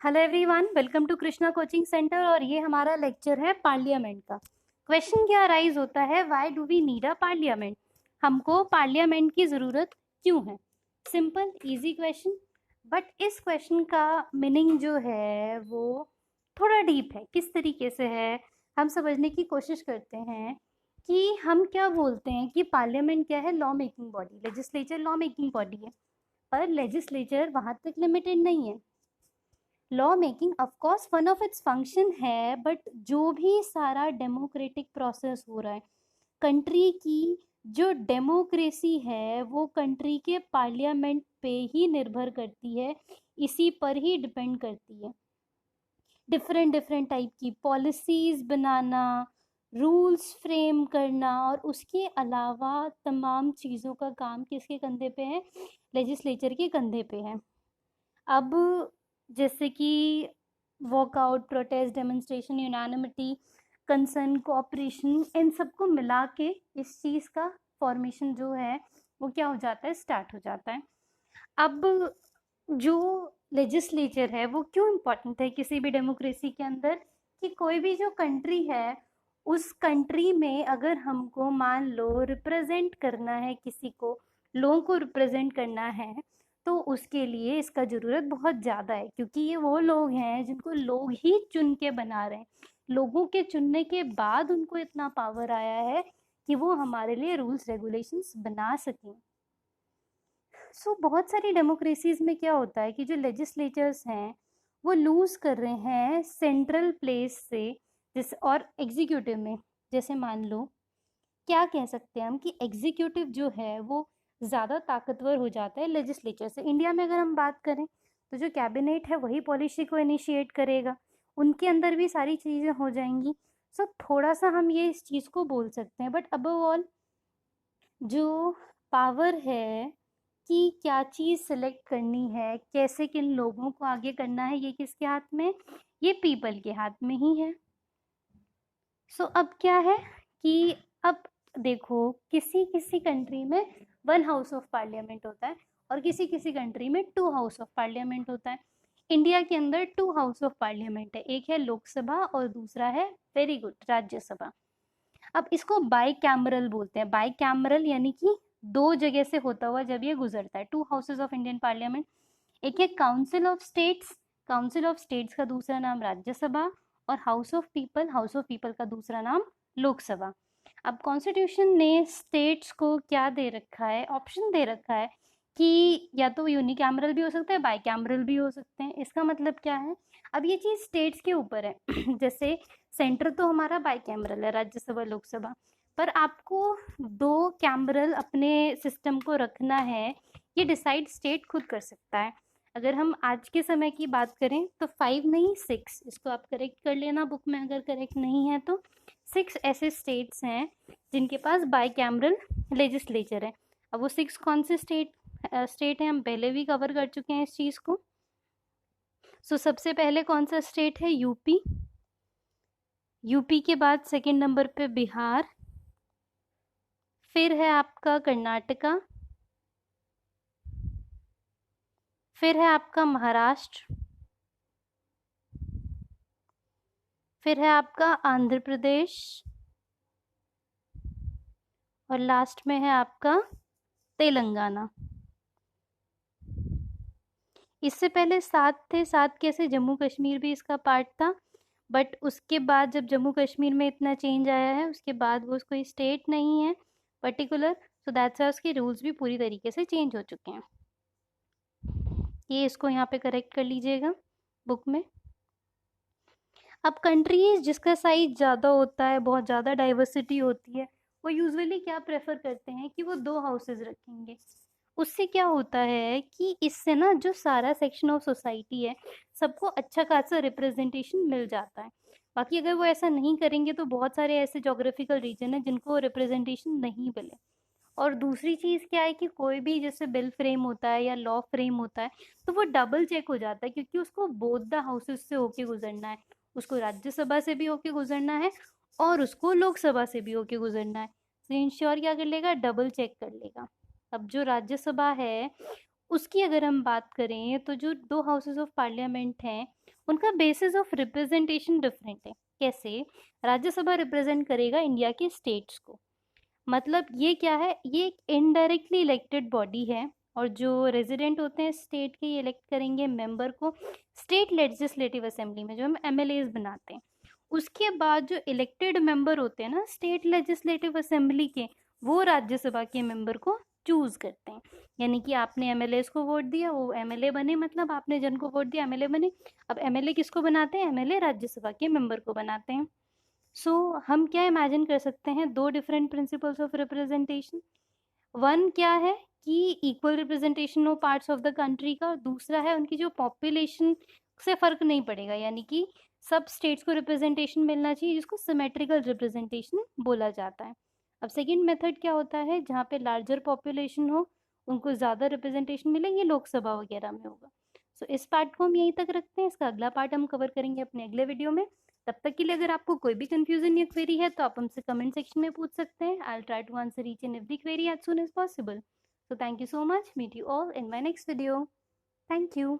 Hello everyone, welcome to Krishna coaching centre. और ये हमारा लेक्चर है पार्लियामेंट का। क्वेश्चन क्या अराइज होता है, why do we need a parliament? हमको पार्लियामेंट की ज़रूरत क्यों है? सिंपल इजी क्वेश्चन, बट इस क्वेश्चन का मीनिंग जो है वो थोड़ा डीप है। किस तरीके से है हम समझने की कोशिश करते हैं कि हम क्या बोलते हैं कि पार्लियामेंट क्या है? Law making body. Legislature law making body है, पर लेजिस्लेचर वहाँ तक लिमिटेड नहीं है। Law making of course one of its function है, बट जो भी सारा डेमोक्रेटिक प्रोसेस हो रहा है, कंट्री की जो डेमोक्रेसी है वो कंट्री के पार्लियामेंट पे ही निर्भर करती है, इसी पर ही डिपेंड करती है। डिफरेंट डिफरेंट टाइप की पॉलिसीज बनाना, रूल्स फ्रेम करना, और उसके अलावा तमाम चीज़ों का काम किसके कंधे पे है? लेजिस्लेचर के कंधे पे है। अब जैसे कि walkout, protest, demonstration, unanimity, concern, cooperation, इन सबको मिला के इस चीज़ का फॉर्मेशन जो है वो क्या हो जाता है? स्टार्ट हो जाता है। अब जो लेजिस्लेचर है वो क्यों इम्पोर्टेंट है किसी भी डेमोक्रेसी के अंदर? कि कोई भी जो कंट्री है, उस कंट्री में अगर हमको मान लो रिप्रेजेंट करना है, किसी को, लोगों को रिप्रेजेंट करना है, तो उसके लिए इसका ज़रूरत बहुत ज़्यादा है, क्योंकि ये वो लोग हैं जिनको लोग ही चुन के बना रहे हैं। लोगों के चुनने के बाद उनको इतना पावर आया है कि वो हमारे लिए रूल्स रेगुलेशंस बना सकें। बहुत सारी डेमोक्रेसीज में क्या होता है कि जो लेजिस्लेचर्स हैं वो लूज कर रहे हैं सेंट्रल प्लेस से, जिस और एग्जीक्यूटिव में, जैसे मान लो क्या कह सकते हैं हम कि एग्जीक्यूटिव जो है वो ज़्यादा ताकतवर हो जाता है लेजिस्लेचर से। इंडिया में अगर हम बात करें तो जो कैबिनेट है वही पॉलिसी को इनिशिएट करेगा, उनके अंदर भी सारी चीज़ें हो जाएंगी। थोड़ा सा हम ये इस चीज़ को बोल सकते हैं, बट अबव ऑल जो पावर है कि क्या चीज़ सिलेक्ट करनी है, कैसे किन लोगों को आगे करना है, ये किसके हाथ में? ये पीपल के हाथ में ही है। अब क्या है कि अब देखो, किसी किसी कंट्री में वन हाउस ऑफ पार्लियामेंट होता है और किसी किसी कंट्री में टू हाउस ऑफ पार्लियामेंट होता है। इंडिया के अंदर टू हाउस ऑफ पार्लियामेंट है, एक है लोकसभा और दूसरा है, वेरी गुड, राज्यसभा। अब इसको बाई कैमरल बोलते हैं। बाई कैमरल यानी कि दो जगह से होता हुआ जब ये गुजरता है। To houses of Indian parliament, एक है council of states, council of states का दूसरा नाम राज्यसभा, और house of people, house of people का दूसरा नाम लोकसभा। अब कॉन्स्टिट्यूशन ने स्टेट्स को क्या दे रखा है? ऑप्शन दे रखा है कि या तो यूनिकैमरल भी हो सकता है, बाई कैमरल भी हो सकते हैं। इसका मतलब क्या है? अब ये चीज़ स्टेट्स के ऊपर है। जैसे सेंटर तो हमारा बाई कैमरल है, राज्यसभा लोकसभा, पर आपको दो कैमरल अपने सिस्टम को रखना है, ये डिसाइड स्टेट खुद कर सकता है। अगर हम आज के समय की बात करें तो 5 नहीं 6, इसको आप करेक्ट कर लेना बुक में अगर करेक्ट नहीं है तो। 6 ऐसे स्टेट्स हैं जिनके पास बाई कैमरल लेजिस्लेचर है। अब वो 6 कौन से स्टेट हैं हम पहले भी कवर कर चुके हैं इस चीज़ को। सबसे पहले कौन सा स्टेट है? यूपी। यूपी के बाद सेकंड नंबर पे बिहार, फिर है आपका कर्नाटका, फिर है आपका महाराष्ट्र, फिर है आपका आंध्र प्रदेश, और लास्ट में है आपका तेलंगाना। इससे पहले 7 थे, 7 कैसे? जम्मू कश्मीर भी इसका पार्ट था, बट उसके बाद जब जम्मू कश्मीर में इतना चेंज आया है उसके बाद वो कोई स्टेट नहीं है पर्टिकुलर, सो दैट्स वाई उसके रूल्स भी पूरी तरीके से चेंज हो चुके हैं। ये इसको यहाँ पे करेक्ट कर लीजिएगा बुक में। अब कंट्रीज जिसका साइज ज़्यादा होता है, बहुत ज़्यादा डाइवर्सिटी होती है, वो यूजुअली क्या प्रेफर करते हैं कि वो दो हाउसेज रखेंगे। उससे क्या होता है कि इससे ना जो सारा सेक्शन ऑफ सोसाइटी है सबको अच्छा खासा रिप्रेजेंटेशन मिल जाता है। बाकी अगर वो ऐसा नहीं करेंगे तो बहुत सारे ऐसे जोग्राफिकल रीजन है जिनको रिप्रेजेंटेशन नहीं मिले। और दूसरी चीज़ क्या है कि कोई भी जैसे बिल फ्रेम होता है या लॉ फ्रेम होता है तो वो डबल चेक हो जाता है, क्योंकि उसको बोथ द हाउसेस से होके गुजरना है। उसको राज्यसभा से भी होके गुजरना है और उसको लोकसभा से भी होके गुजरना है। तो इंश्योर क्या कर लेगा? डबल चेक कर लेगा। अब जो राज्यसभा है उसकी अगर हम बात करें तो जो 2 हाउसेस ऑफ पार्लियामेंट हैं, उनका बेसिस ऑफ रिप्रेजेंटेशन डिफरेंट है। कैसे? राज्यसभा रिप्रेजेंट करेगा इंडिया के स्टेट्स को। मतलब ये क्या है? ये एक इनडायरेक्टली इलेक्टेड बॉडी है और जो रेजिडेंट होते हैं स्टेट के, ये इलेक्ट करेंगे मेंबर को स्टेट लेजिस्लेटिव असेंबली में, जो हम एमएलएज बनाते हैं। उसके बाद जो इलेक्टेड मेंबर होते हैं ना स्टेट लेजिस्लेटिव असेंबली के, वो राज्यसभा के मेंबर को चूज करते हैं। यानी कि आपने एमएलए को वोट दिया, वो एमएलए बने, मतलब आपने जन को वोट दिया, एमएलए बने। अब एमएलए किसको बनाते हैं? एमएलए राज्यसभा के मेंबर को बनाते हैं। सो हम क्या इमेजिन कर सकते हैं? दो different principles of representation. One क्या है कि इक्वल रिप्रेजेंटेशन हो पार्ट्स ऑफ द कंट्री का, दूसरा है उनकी जो पॉपुलेशन से फर्क नहीं पड़ेगा, यानी कि सब स्टेट्स को रिप्रेजेंटेशन मिलना चाहिए, जिसको सिमेट्रिकल रिप्रेजेंटेशन बोला जाता है। अब सेकंड मेथड क्या होता है? जहाँ पे लार्जर पॉपुलेशन हो, उनको ज़्यादा रिप्रेजेंटेशन मिले, ये लोकसभा वगैरह में होगा। सो इस पार्ट को हम यहीं तक रखते हैं, इसका अगला पार्ट हम कवर करेंगे अपने अगले वीडियो में। तब तक के लिए अगर आपको कोई भी कंफ्यूजन या क्वेरी है तो आप हमसे कमेंट सेक्शन में पूछ सकते हैं। I will try to answer each and every query as soon as possible. So thank you so much. Meet you all in my next video. Thank you.